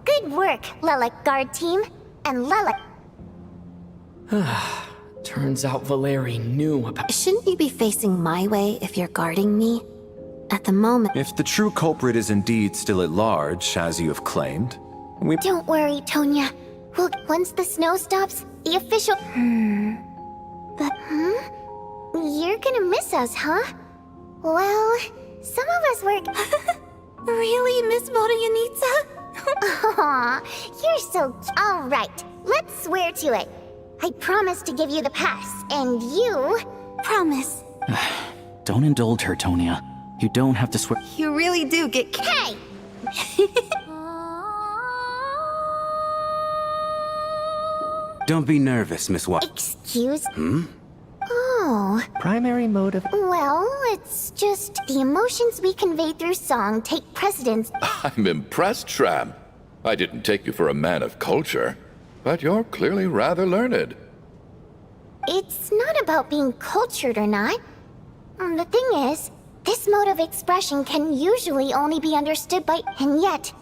Good work, Lelek Guard Team. And Lelek... Turns out Valeri knew about— Shouldn't you be facing my way if you're guarding me? At the moment— If the true culprit is indeed still at large, as you have claimed, we— Don't worry, Tonya. Well, once the snow stops, the official... But, You're gonna miss us, huh? Well, some of us were... Really, Miss Moryanitsa? Aw, you're so... Alright, let's swear to it. I promise to give you the pass, and you... Promise. Don't indulge her, Tonya. You don't have to swear— You really do get... Hey! Don't be nervous, Miss White. Excuse? Oh, primary motive. well, it's just the emotions we convey through song take precedence. I'm impressed, Shram. I didn't take you for a man of culture, but you're clearly rather learned. It's not about being cultured or not. The thing is, this mode of expression can usually only be understood by... And yet,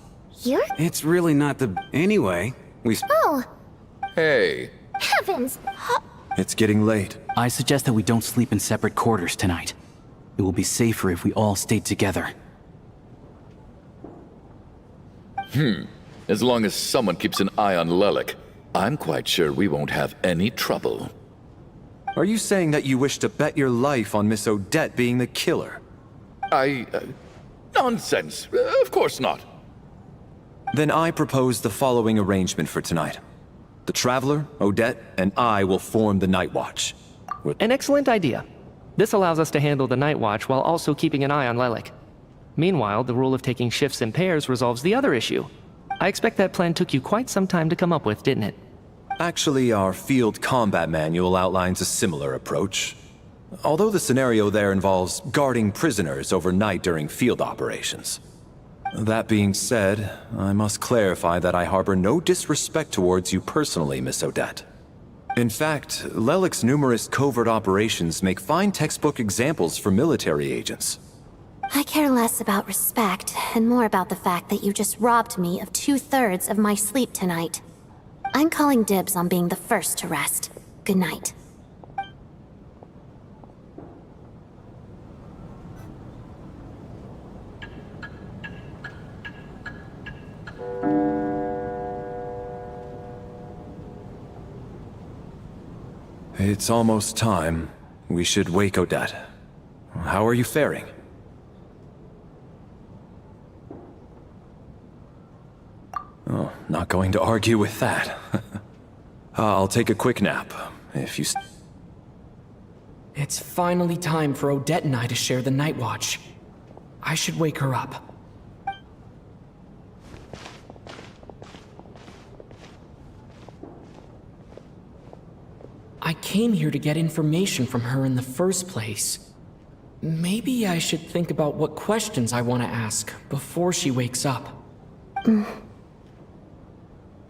you're... It's really not the... Anyway, we... Oh, Hey, heavens! it's getting late. I suggest that we don't sleep in separate quarters tonight. It will be safer if we all stay together. as long as someone keeps an eye on Lelek, I'm quite sure we won't have any trouble. Are you saying that you wish to bet your life on Miss Odette being the killer? Nonsense. Of course not. Then I propose the following arrangement for tonight. The Traveler, Odette, and I will form the Night Watch. An excellent idea. This allows us to handle the night watch while also keeping an eye on Lelek. Meanwhile, the rule of taking shifts in pairs resolves the other issue. I expect that plan took you quite some time to come up with, didn't it? Actually, our field combat manual outlines a similar approach. Although the scenario there involves guarding prisoners overnight during field operations. That being said, I must clarify that I harbor no disrespect towards you personally, Miss Odette. In fact, Lelek's numerous covert operations make fine textbook examples for military agents. I care less about respect and more about the fact that you just robbed me of 2/3 of my sleep tonight. I'm calling dibs on being the first to rest. Good night. It's almost time. We should wake Odette. How are you faring? Oh, not going to argue with that. I'll take a quick nap, if you... It's finally time for Odette and I to share the night watch. I should wake her up. I came here to get information from her in the first place. Maybe I should think about what questions I want to ask before she wakes up.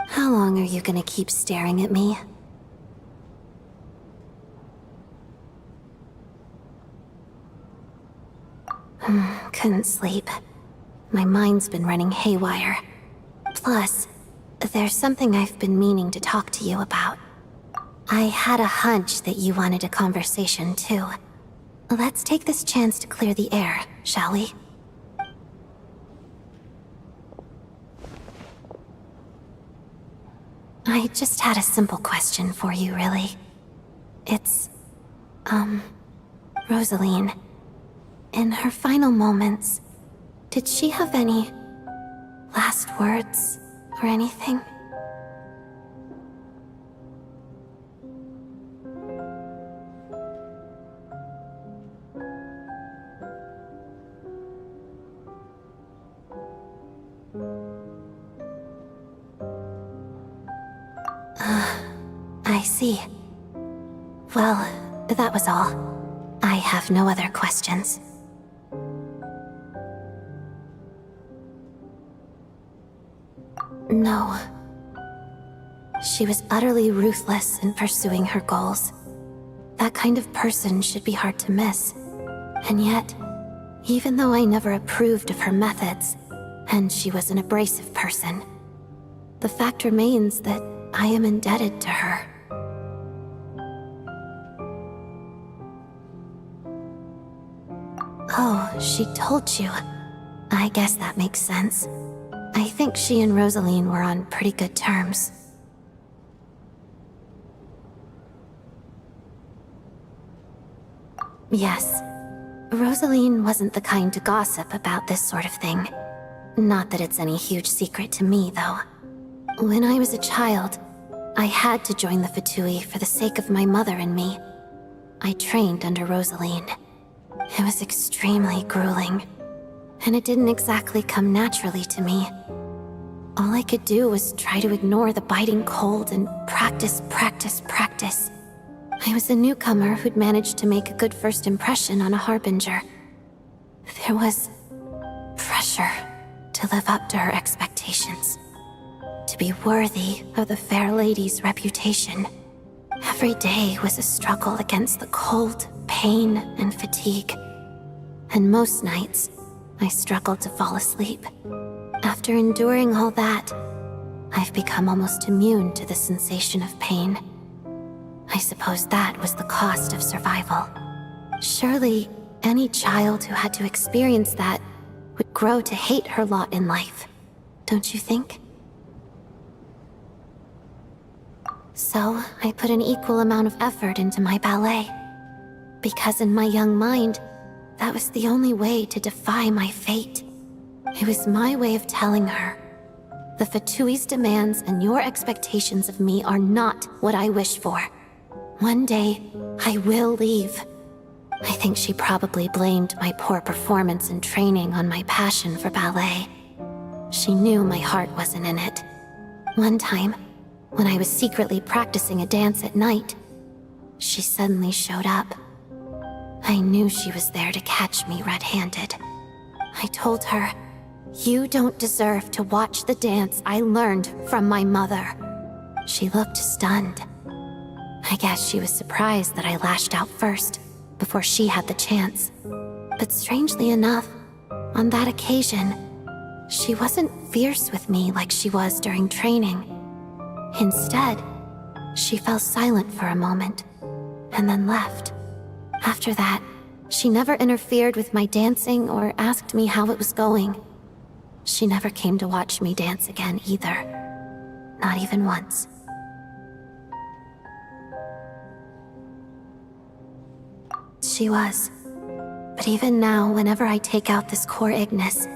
How long are you gonna keep staring at me? Couldn't sleep. My mind's been running haywire. Plus, there's something I've been meaning to talk to you about. I had a hunch that you wanted a conversation, too. Let's take this chance to clear the air, shall we? I just had a simple question for you, really. It's... Rosaline. In her final moments, did she have any... last words, or anything? I see. Well, that was all. I have no other questions. No. She was utterly ruthless in pursuing her goals. That kind of person should be hard to miss. And yet, even though I never approved of her methods, and she was an abrasive person, the fact remains that I am indebted to her. Oh, she told you. I guess that makes sense. I think she and Rosaline were on pretty good terms. Yes. Rosaline wasn't the kind to gossip about this sort of thing. Not that it's any huge secret to me, though. When I was a child, I had to join the Fatui for the sake of my mother and me. I trained under Rosaline. It was extremely grueling, and it didn't exactly come naturally to me. All I could do was try to ignore the biting cold and practice. I was a newcomer who'd managed to make a good first impression on a harbinger. There was pressure to live up to her expectations, to be worthy of the fair lady's reputation. Every day was a struggle against the cold, pain, and fatigue. And most nights, I struggled to fall asleep. After enduring all that, I've become almost immune to the sensation of pain. I suppose that was the cost of survival. Surely, any child who had to experience that would grow to hate her lot in life, don't you think? So, I put an equal amount of effort into my ballet. Because in my young mind, that was the only way to defy my fate. It was my way of telling her, the Fatui's demands and your expectations of me are not what I wish for. One day, I will leave. I think she probably blamed my poor performance in training on my passion for ballet. She knew my heart wasn't in it. One time, when I was secretly practicing a dance at night, she suddenly showed up. I knew she was there to catch me red-handed. I told her, "You don't deserve to watch the dance I learned from my mother." She looked stunned. I guess she was surprised that I lashed out first, before she had the chance. But strangely enough, on that occasion, she wasn't fierce with me like she was during training. Instead, she fell silent for a moment, and then left. After that, she never interfered with my dancing or asked me how it was going. She never came to watch me dance again either. Not even once. She was. But even now, whenever I take out this core Ignis,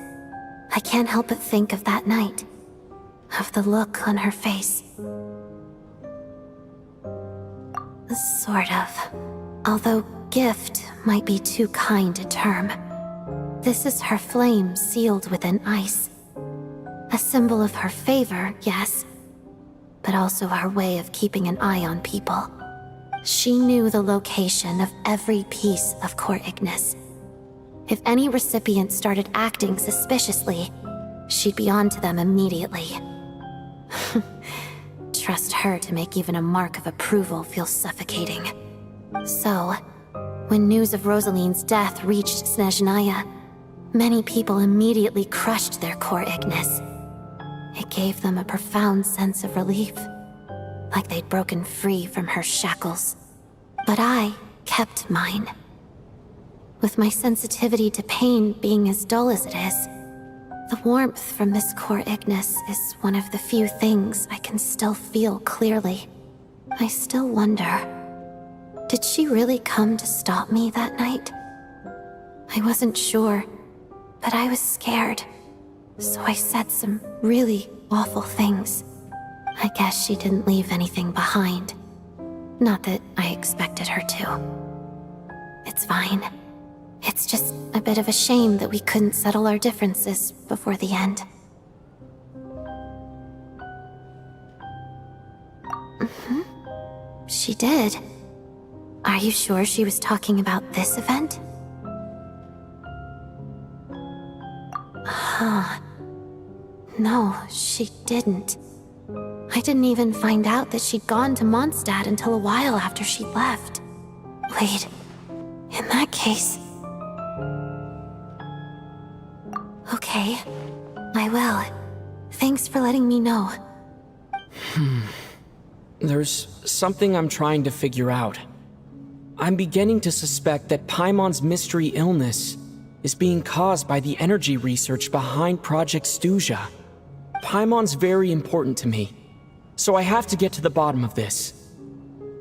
I can't help but think of that night. Of the look on her face. Sort of. Although gift might be too kind a term. This is her flame sealed within ice. A symbol of her favor, yes, but also our way of keeping an eye on people. She knew the location of every piece of core Ignis. If any recipient started acting suspiciously, she'd be on to them immediately. Trust her to make even a mark of approval feel suffocating. So, when news of Rosaline's death reached Snezhnaya, many people immediately crushed their core Ignis. It gave them a profound sense of relief, like they'd broken free from her shackles. But I kept mine. With my sensitivity to pain being as dull as it is, the warmth from this core Ignis is one of the few things I can still feel clearly. I still wonder, did she really come to stop me that night? I wasn't sure, but I was scared, so I said some really awful things. I guess she didn't leave anything behind. Not that I expected her to. It's fine. It's just a bit of a shame that we couldn't settle our differences before the end. She did. Are you sure she was talking about this event? Huh. No, she didn't. I didn't even find out that she'd gone to Mondstadt until a while after she left. Wait, in that case... Okay, I will. Thanks for letting me know. There's something I'm trying to figure out. I'm beginning to suspect that Paimon's mystery illness is being caused by the energy research behind Project Stuja. Paimon's very important to me, so I have to get to the bottom of this.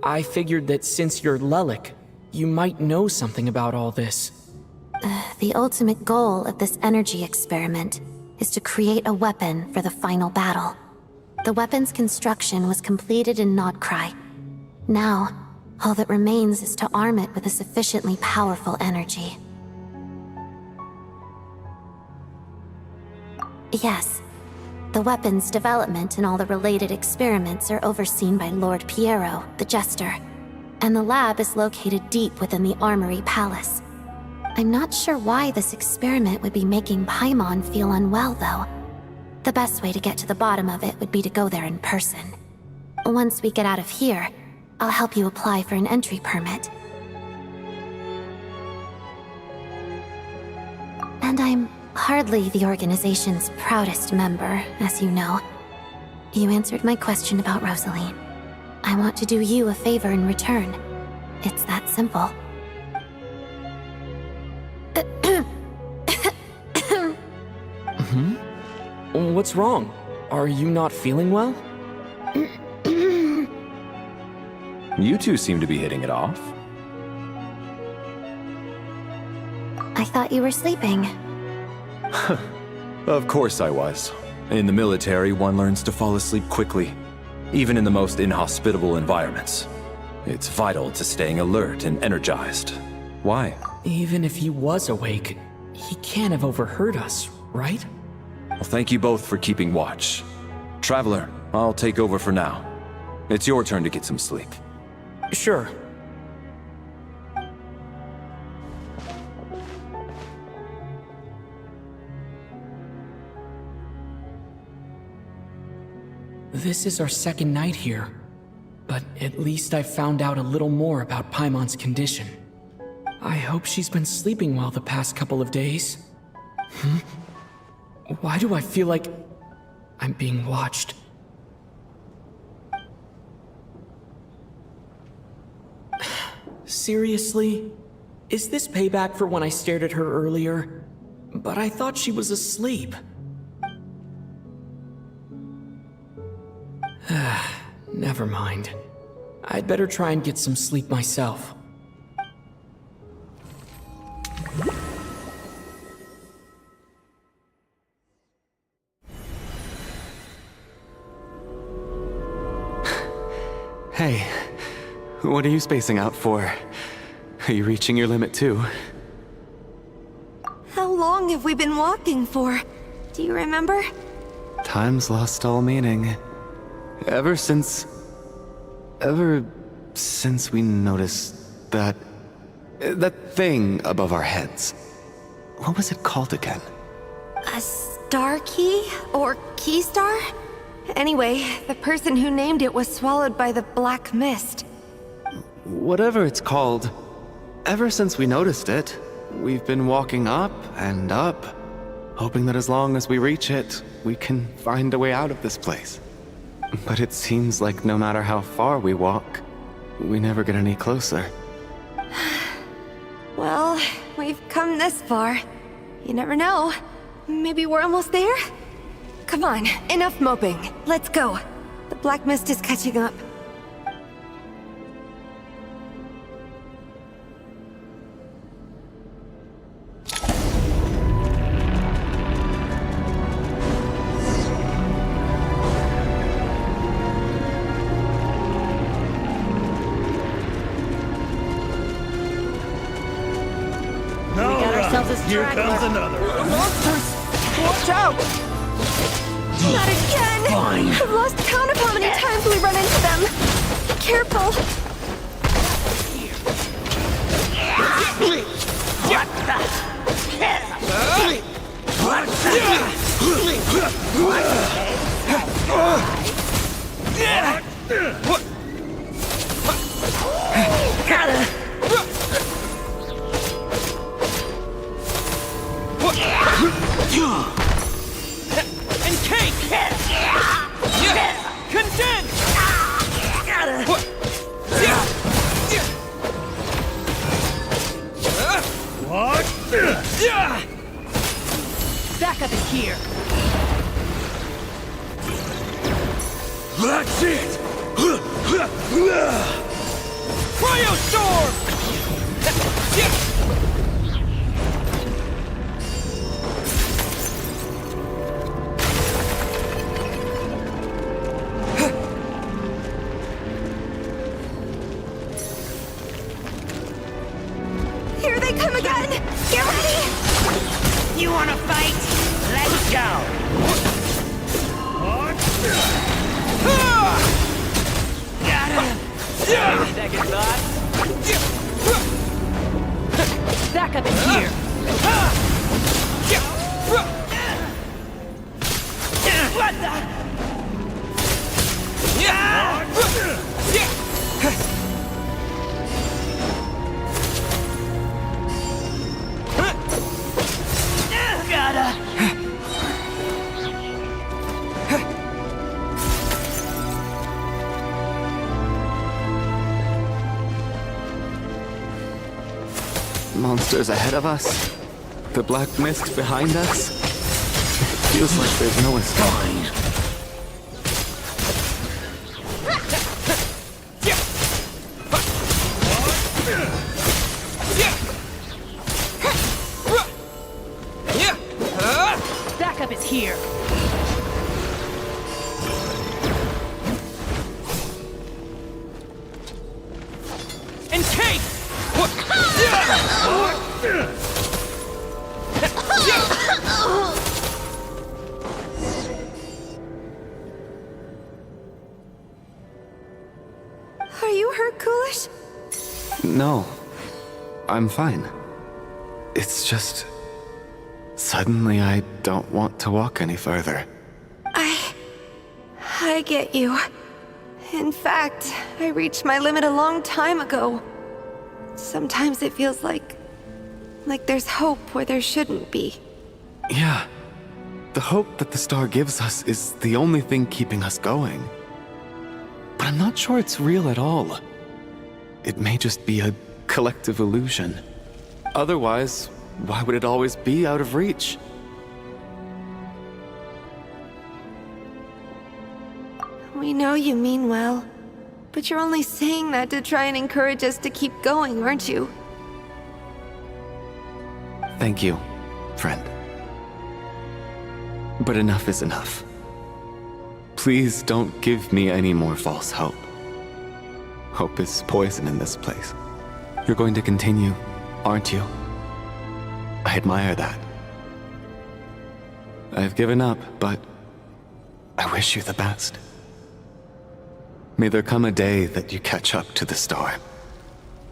I figured that since you're Lelik, you might know something about all this. The ultimate goal of this energy experiment is to create a weapon for the final battle. The weapon's construction was completed in Nodcry. Now, all that remains is to arm it with a sufficiently powerful energy. Yes, the weapon's development and all the related experiments are overseen by Lord Piero, the Jester, and the lab is located deep within the Armory Palace. I'm not sure why this experiment would be making Paimon feel unwell, though. The best way to get to the bottom of it would be to go there in person. Once we get out of here, I'll help you apply for an entry permit. And I'm hardly the organization's proudest member, as you know. You answered my question about Rosaline. I want to do you a favor in return. It's that simple. What's wrong? Are you not feeling well? You two seem to be hitting it off. I thought you were sleeping. Of course I was. In the military, one learns to fall asleep quickly, even in the most inhospitable environments. It's vital to staying alert and energized. Why? Even if he was awake, he can't have overheard us, right? Well, thank you both for keeping watch. Traveler, I'll take over for now. It's your turn to get some sleep. Sure. This is our second night here, but at least I found out a little more about Paimon's condition. I hope she's been sleeping well the past couple of days. Why do I feel like I'm being watched? Seriously? Is this payback for when I stared at her earlier? But I thought she was asleep. Never mind. I'd better try and get some sleep myself. Hey, what are you spacing out for? Are you reaching your limit too? How long have we been walking for? Do you remember? Time's lost all meaning. Ever since we noticed that thing above our heads. What was it called again? A star key? Or key star? Anyway, the person who named it was swallowed by the black mist. Whatever it's called, ever since we noticed it, we've been walking up and up, hoping that as long as we reach it, we can find a way out of this place. But it seems like no matter how far we walk, we never get any closer. Well, we've come this far. You never know. Maybe we're almost there? Come on, enough moping. Let's go. The black mist is catching up. Here comes another. Monsters! Watch out! Not again! Fine. I've lost count of how many times we run into them. Be careful. What the? And cake! Condense! What? Backup is here. That's it! Cryo Storm! Here they come again! Get ready! You wanna fight? Let's go! Second thought. Backup is here. What the? Monsters ahead of us. The black mist behind us. It feels like there's no escape. Backup is here. And cake! Are you hurt, Coolish? No, I'm fine. It's just... Suddenly I don't want to walk any further. I get you. In fact, I reached my limit a long time ago. Sometimes it feels like there's hope where there shouldn't be. Yeah. The hope that the star gives us is the only thing keeping us going. But I'm not sure it's real at all. It may just be a collective illusion. Otherwise, why would it always be out of reach? We know you mean well, but you're only saying that to try and encourage us to keep going, aren't you? Thank you, friend. But enough is enough. Please don't give me any more false hope. Hope is poison in this place. You're going to continue, aren't you? I admire that. I've given up, but I wish you the best. May there come a day that you catch up to the star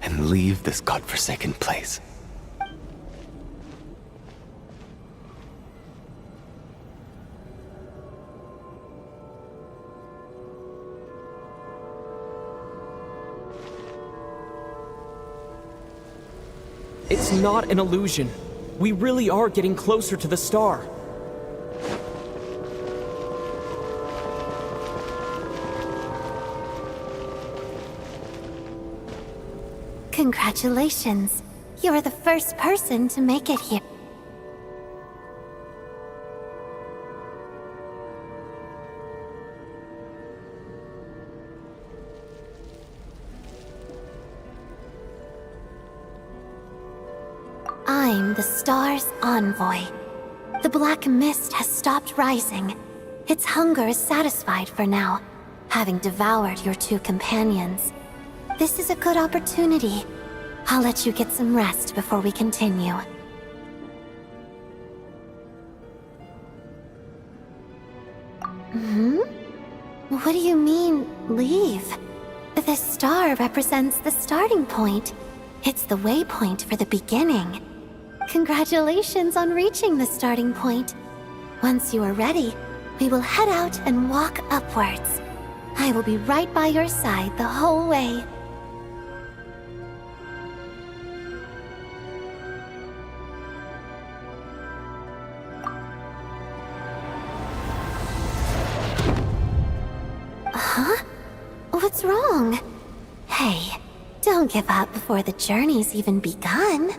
and leave this godforsaken place. It's not an illusion. We really are getting closer to the star. Congratulations. You're the first person to make it here. I'm the star's envoy. The black mist has stopped rising. Its hunger is satisfied for now, having devoured your two companions. This is a good opportunity. I'll let you get some rest before we continue. What do you mean, leave? The star represents the starting point. It's the waypoint for the beginning. Congratulations on reaching the starting point. Once you are ready, we will head out and walk upwards. I will be right by your side the whole way. Huh? What's wrong? Hey, don't give up before the journey's even begun.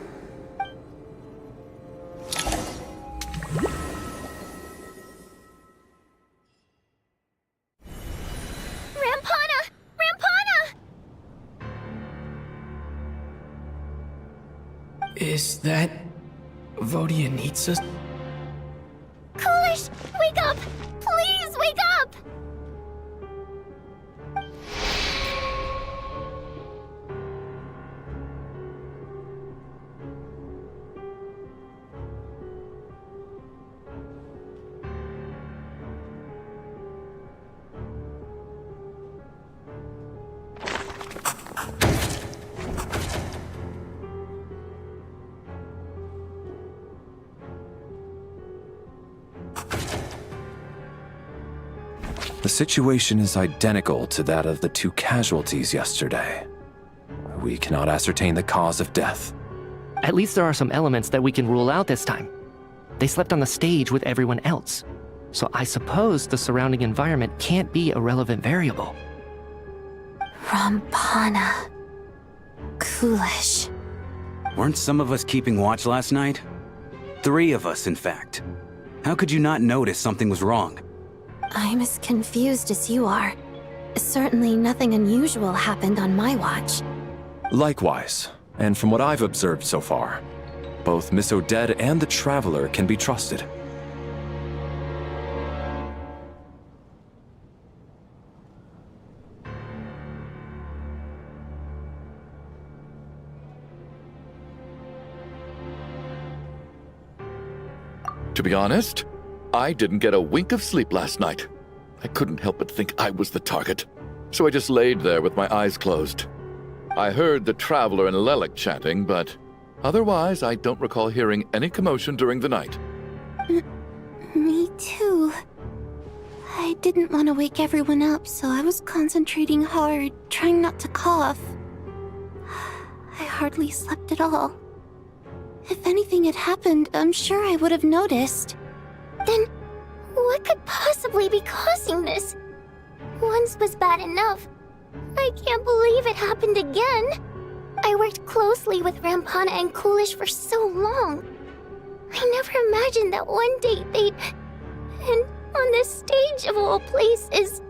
Rampana! Rampana! Is that Vodyanitsa? Coolish, wake up! Please wake up! The situation is identical to that of the 2 casualties yesterday. We cannot ascertain the cause of death. At least there are some elements that we can rule out this time. They slept on the stage with everyone else, so I suppose the surrounding environment can't be a relevant variable. Rampana. Coolish. Weren't some of us keeping watch last night? 3 of us, in fact. How could you not notice something was wrong? I'm as confused as you are. Certainly nothing unusual happened on my watch. Likewise, and from what I've observed so far, both Miss Odette and the Traveler can be trusted. To be honest, I didn't get a wink of sleep last night. I couldn't help but think I was the target, so I just laid there with my eyes closed. I heard the Traveler and Lelik chatting, but otherwise I don't recall hearing any commotion during the night. Me too. I didn't want to wake everyone up, so I was concentrating hard, trying not to cough. I hardly slept at all. If anything had happened, I'm sure I would have noticed. Then, what could possibly be causing this? Once was bad enough. I can't believe it happened again. I worked closely with Rampana and Coolish for so long. I never imagined that one day they'd... And on the stage of all places...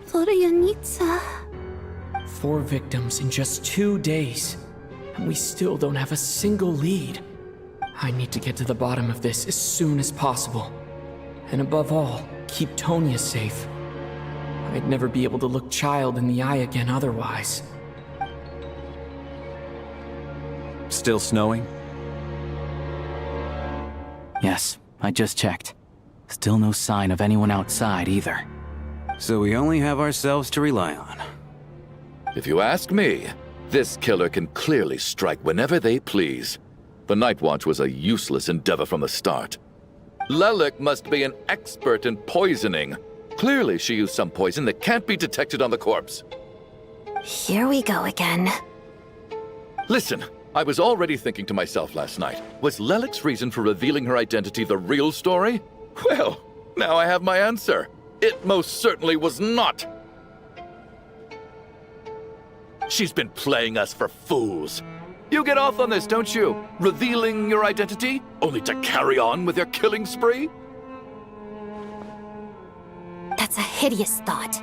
Vodyanitsa... 4 victims in just 2 days, and we still don't have a single lead. I need to get to the bottom of this as soon as possible. And above all, keep Tonya safe. I'd never be able to look Child in the eye again otherwise. Still snowing? Yes, I just checked. Still no sign of anyone outside either. So we only have ourselves to rely on. If you ask me, this killer can clearly strike whenever they please. The Night Watch was a useless endeavor from the start. Lelik must be an expert in poisoning. Clearly she used some poison that can't be detected on the corpse. Here we go again. Listen, I was already thinking to myself last night, was Lelik's reason for revealing her identity the real story? Well, now I have my answer. It most certainly was not. She's been playing us for fools. You get off on this, don't you? Revealing your identity, only to carry on with your killing spree? That's a hideous thought.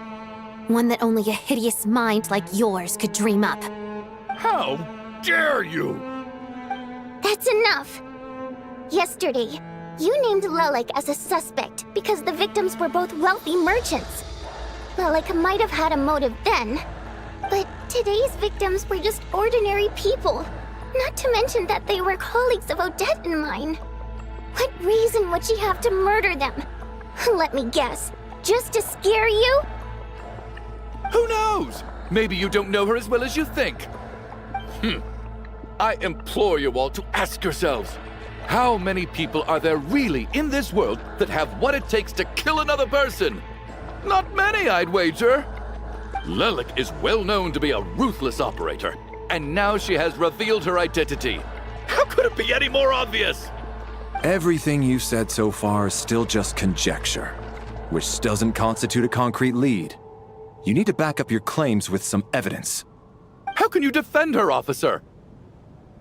One that only a hideous mind like yours could dream up. How dare you? That's enough! Yesterday, you named Lelik as a suspect because the victims were both wealthy merchants. Lelik might have had a motive then, but today's victims were just ordinary people. Not to mention that they were colleagues of Odette and mine. What reason would she have to murder them? Let me guess. Just to scare you? Who knows? Maybe you don't know her as well as you think. I implore you all to ask yourselves, How many people are there really in this world that have what it takes to kill another person? Not many, I'd wager. Lelik is well known to be a ruthless operator, and now she has revealed her identity. How could it be any more obvious? Everything you've said so far is still just conjecture, which doesn't constitute a concrete lead. You need to back up your claims with some evidence. How can you defend her, officer?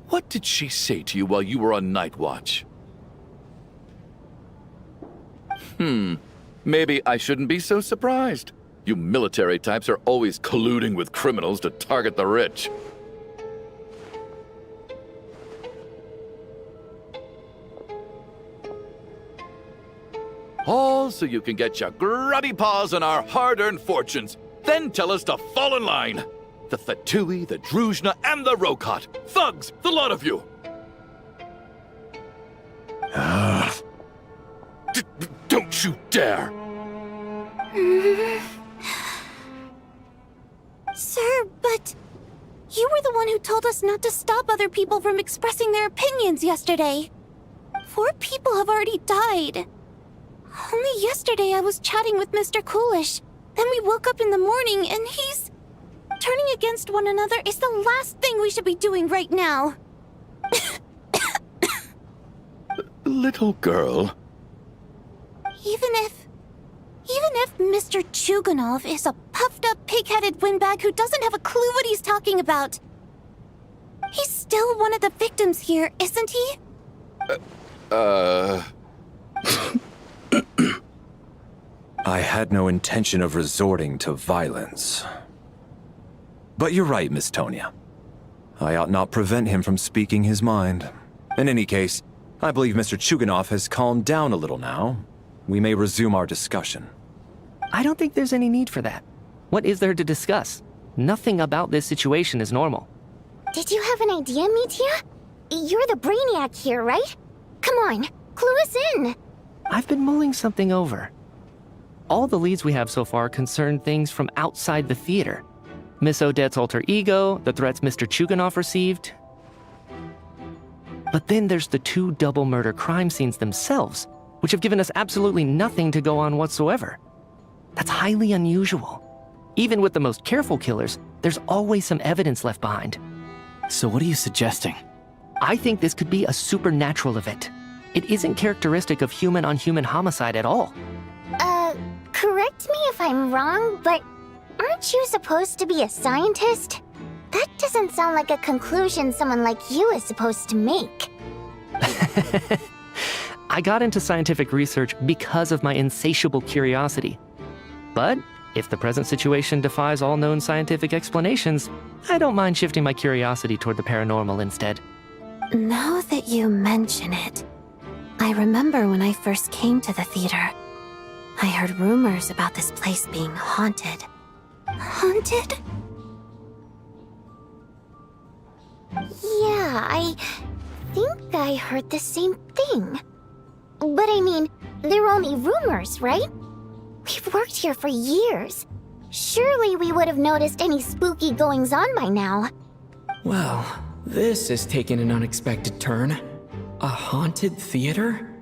What did she say to you while you were on night watch? Maybe I shouldn't be so surprised. You military types are always colluding with criminals to target the rich. All so you can get your grubby paws on our hard-earned fortunes, then tell us to fall in line. The Fatui, the Druzhna, and the Rokot. Thugs, the lot of you! Don't you dare! Sir, but you were the one who told us not to stop other people from expressing their opinions yesterday. 4 people have already died. Only yesterday I was chatting with Mr. Coolish. Then we woke up in the morning and he's... Turning against one another is the last thing we should be doing right now. Little girl. Even if Mr. Chuganov is a puffed-up, pig-headed windbag who doesn't have a clue what he's talking about, he's still one of the victims here, isn't he? I had no intention of resorting to violence. But you're right, Miss Tonia. I ought not prevent him from speaking his mind. In any case, I believe Mr. Chuganov has calmed down a little now. We may resume our discussion. I don't think there's any need for that. What is there to discuss? Nothing about this situation is normal. Did you have an idea, Mitya? You're the brainiac here, right? Come on, clue us in. I've been mulling something over. All the leads we have so far concern things from outside the theater. Miss Odette's alter ego, the threats Mr. Chuganov received. But then there's the 2 double murder crime scenes themselves, which have given us absolutely nothing to go on whatsoever. That's highly unusual. Even with the most careful killers, there's always some evidence left behind. So what are you suggesting? I think this could be a supernatural event. It isn't characteristic of human-on-human homicide at all. Correct me if I'm wrong, but aren't you supposed to be a scientist? That doesn't sound like a conclusion someone like you is supposed to make. I got into scientific research because of my insatiable curiosity. But if the present situation defies all known scientific explanations, I don't mind shifting my curiosity toward the paranormal instead. Now that you mention it, I remember when I first came to the theater. I heard rumors about this place being haunted. Haunted? Yeah, I think I heard the same thing. But I mean, they're only rumors, right? We've worked here for years. Surely we would have noticed any spooky goings-on by now. Well, this has taken an unexpected turn. A haunted theater?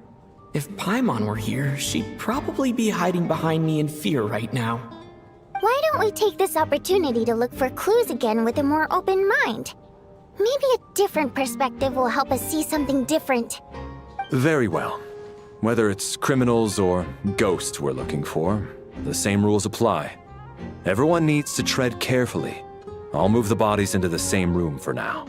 If Paimon were here, she'd probably be hiding behind me in fear right now. Why don't we take this opportunity to look for clues again with a more open mind? Maybe a different perspective will help us see something different. Very well. Whether it's criminals or ghosts we're looking for, the same rules apply. Everyone needs to tread carefully. I'll move the bodies into the same room for now.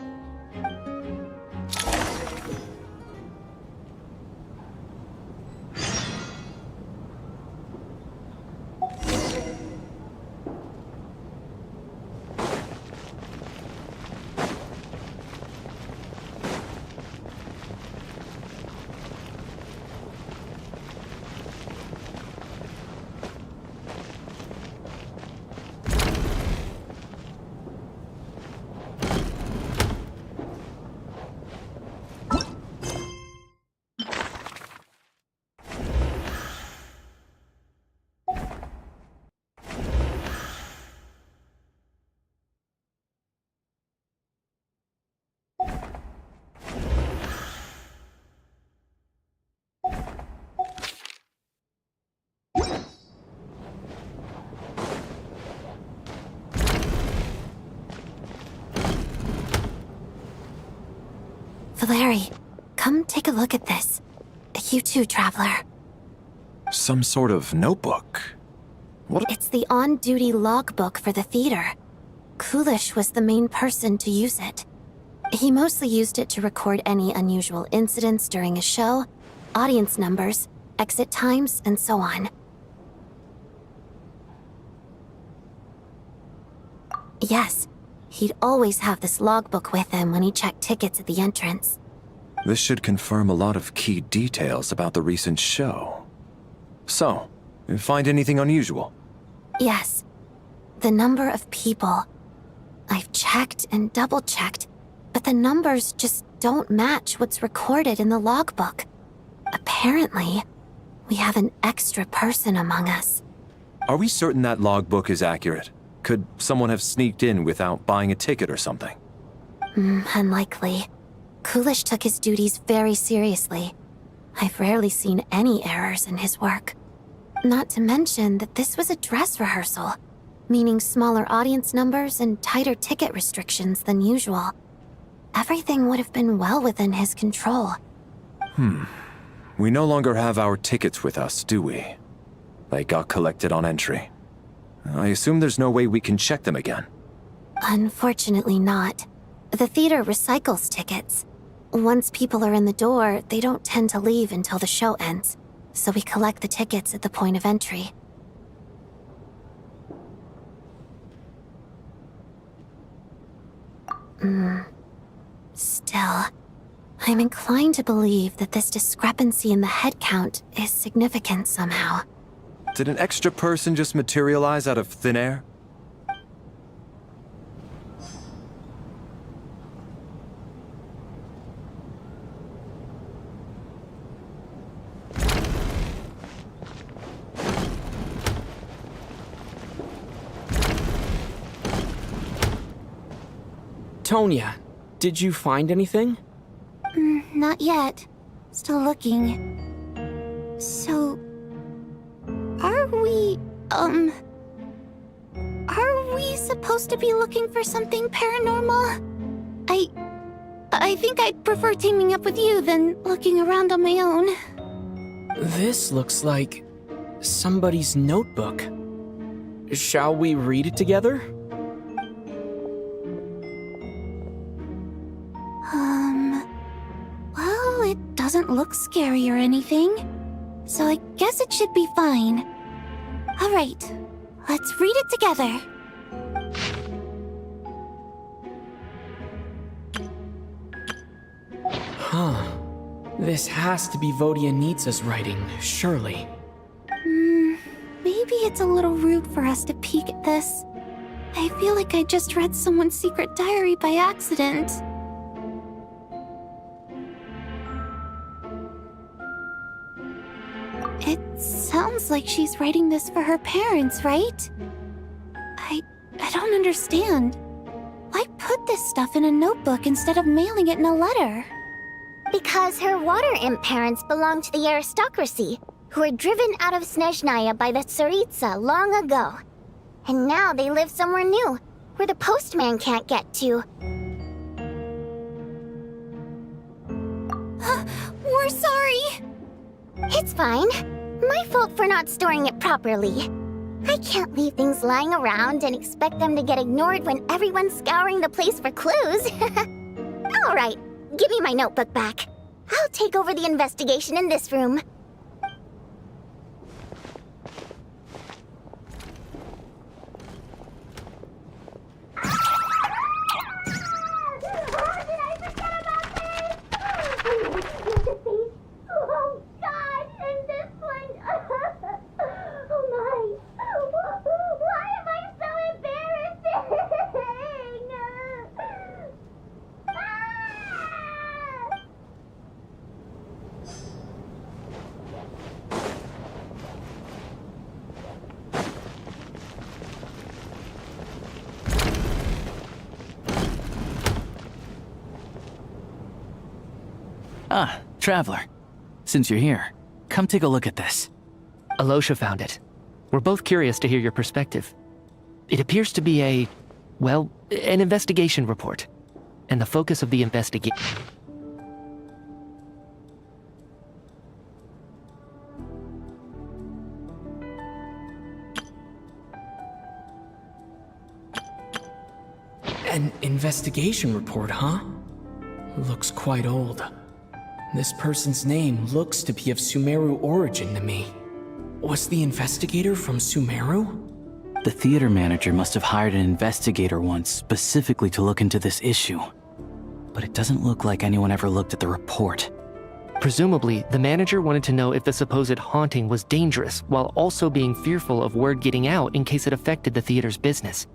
Valeri, come take a look at this. You too, Traveler. Some sort of notebook. What? It's the on-duty logbook for the theater. Coolish was the main person to use it. He mostly used it to record any unusual incidents during a show, audience numbers, exit times, and so on. Yes, he'd always have this logbook with him when he checked tickets at the entrance. This should confirm a lot of key details about the recent show. So, you find anything unusual? Yes. The number of people. I've checked and double-checked, but the numbers just don't match what's recorded in the logbook. Apparently, we have an extra person among us. Are we certain that logbook is accurate? Could someone have sneaked in without buying a ticket or something? Unlikely. Coolish took his duties very seriously. I've rarely seen any errors in his work. Not to mention that this was a dress rehearsal, meaning smaller audience numbers and tighter ticket restrictions than usual. Everything would have been well within his control. We no longer have our tickets with us, do we? They got collected on entry. I assume there's no way we can check them again. Unfortunately not. The theater recycles tickets. Once people are in the door, they don't tend to leave until the show ends, so we collect the tickets at the point of entry. Still, I'm inclined to believe that this discrepancy in the head count is significant somehow. Did an extra person just materialize out of thin air? Tonya, did you find anything? Not yet. Still looking. So... Are we supposed to be looking for something paranormal? I think I'd prefer teaming up with you than looking around on my own. This looks like somebody's notebook. Shall we read it together? Well, it doesn't look scary or anything, so I guess it should be fine. All right, let's read it together. Huh. This has to be Vodianitsa's writing, surely. Maybe it's a little rude for us to peek at this. I feel like I just read someone's secret diary by accident. It sounds like she's writing this for her parents, right? I don't understand. Why put this stuff in a notebook instead of mailing it in a letter? Because her water imp parents belong to the aristocracy, who were driven out of Snezhnaya by the Tsaritsa long ago. And now they live somewhere new, where the postman can't get to. We're sorry! It's fine. My fault for not storing it properly. I can't leave things lying around and expect them to get ignored when everyone's scouring the place for clues. All right, give me my notebook back. I'll take over the investigation in this room. Ah, Traveler. Since you're here, come take a look at this. Alosha found it. We're both curious to hear your perspective. It appears to be an investigation report. And the focus of the investigation... Investigation report, huh? Looks quite old. This person's name looks to be of Sumeru origin to me. Was the investigator from Sumeru? The theater manager must have hired an investigator once specifically to look into this issue. But it doesn't look like anyone ever looked at the report. Presumably, the manager wanted to know if the supposed haunting was dangerous, while also being fearful of word getting out in case it affected the theater's business.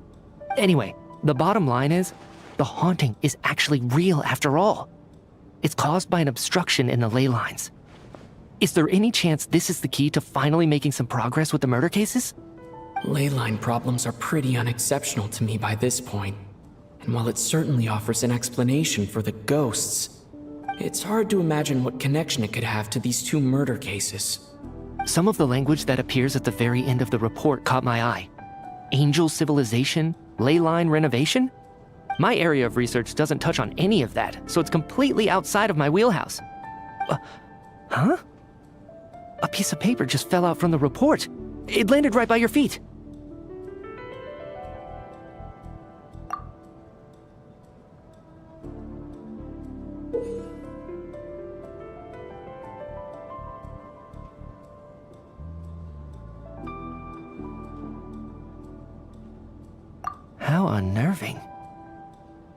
Anyway, the bottom line is, the haunting is actually real after all. It's caused by an obstruction in the ley lines. Is there any chance this is the key to finally making some progress with the murder cases? Ley line problems are pretty unexceptional to me by this point. And while it certainly offers an explanation for the ghosts, it's hard to imagine what connection it could have to these two murder cases. Some of the language that appears at the very end of the report caught my eye. Angel civilization, ley line renovation? My area of research doesn't touch on any of that, so it's completely outside of my wheelhouse. Huh? A piece of paper just fell out from the report. It landed right by your feet. How unnerving.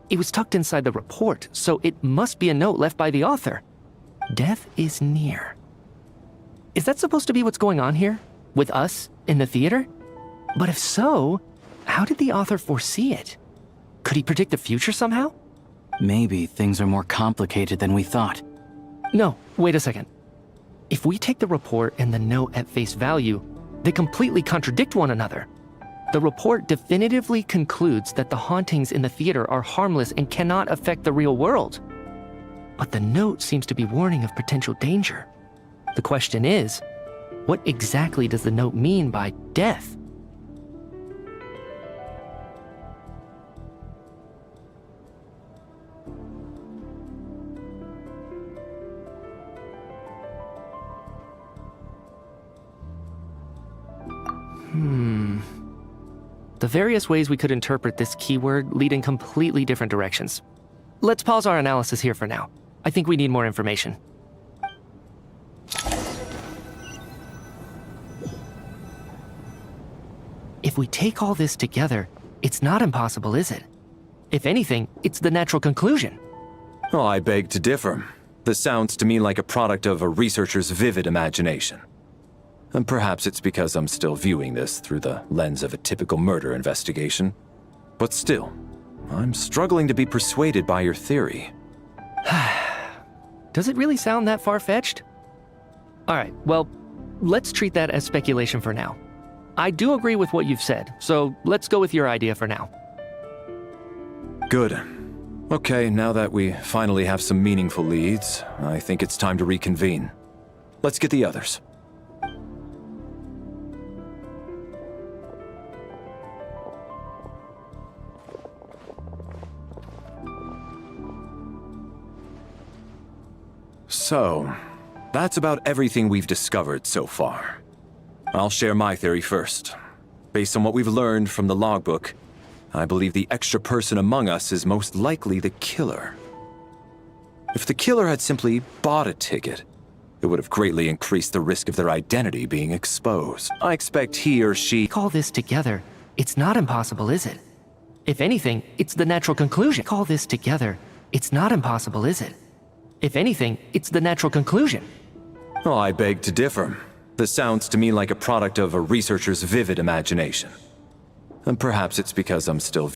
It was tucked inside the report, so it must be a note left by the author. Death is near. Is that supposed to be what's going on here? With us, in the theater? But if so, how did the author foresee it? Could he predict the future somehow? Maybe things are more complicated than we thought. No, wait a second. If we take the report and the note at face value, they completely contradict one another. The report definitively concludes that the hauntings in the theater are harmless and cannot affect the real world. But the note seems to be warning of potential danger. The question is, what exactly does the note mean by death? The various ways we could interpret this keyword lead in completely different directions. Let's pause our analysis here for now. I think we need more information. If we take all this together, it's not impossible, is it? If anything, it's the natural conclusion. Oh, I beg to differ. This sounds to me like a product of a researcher's vivid imagination. And perhaps it's because I'm still viewing this through the lens of a typical murder investigation. But still, I'm struggling to be persuaded by your theory. Does it really sound that far-fetched? All right, well, let's treat that as speculation for now. I do agree with what you've said, so let's go with your idea for now. Good. Okay, now that we finally have some meaningful leads, I think it's time to reconvene. Let's get the others. So, that's about everything we've discovered so far. I'll share my theory first. Based on what we've learned from the logbook, I believe the extra person among us is most likely the killer. If the killer had simply bought a ticket, it would have greatly increased the risk of their identity being exposed. I expect he or she... Call this together, it's not impossible, is it? If anything, it's the natural conclusion. Call this together, it's not impossible, is it? If anything, it's the natural conclusion. Oh, I beg to differ. This sounds to me like a product of a researcher's vivid imagination. And perhaps it's because I'm still